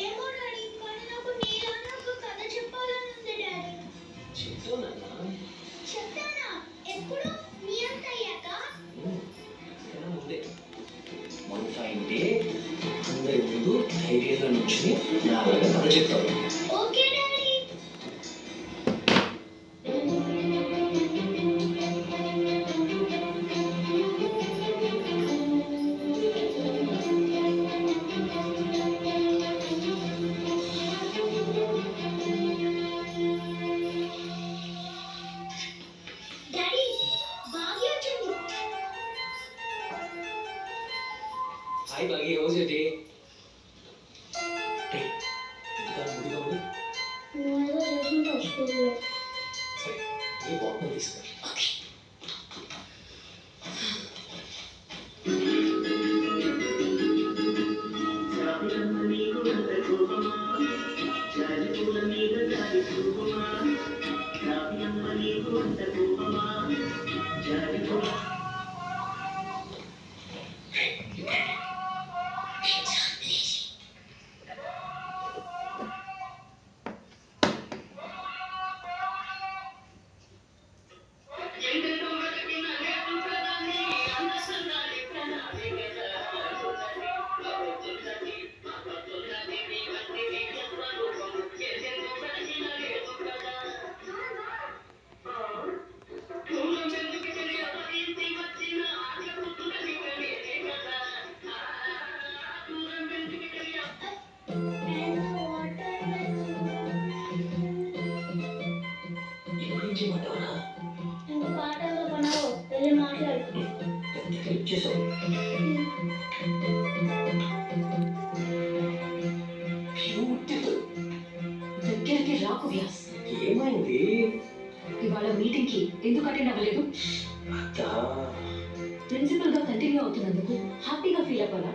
ఏమో డాడీ, కానీ నాకు నీలానే ఒక కథ చెప్పాలని ఉంది డాడీ. చెప్తావు నాన్న. చెప్తానా? ఎప్పుడు? మీ అంత అయ్యాక? ఇలా ముందే మనసు అయితే అందరి ముందు ధైర్యంగా నుంచుని నాలాగా కథ చెప్తావు. Okay daddy. డాడీ, భాగ్య వచ్చింది. హాయ్ బాగి, రోజు ఏంటి ఇంతగా ముడిగా ఉంది. నువ్వేదో చేసుకుంటావు స్కూల్లో. సరే ఏ బాగుంది తీసుకురా. ఏం చేయమంటావా? నువ్వు పాటల్లో పన్నావు, వెళ్ళి మాట్లాడు. హెల్ప్ చేసావు. బ్యూటిఫుల్. దగ్గరికి రాకు వ్యాస్. ఏమైంది? ఇవాళ మీటింగ్ కి ఎందుకు అటెండ్ అవ్వలేదు? అత్తా ప్రిన్సిపల్ గా కంటిన్యూ అవుతున్నందుకు హ్యాపీగా ఫీల్ అవ్వాలా?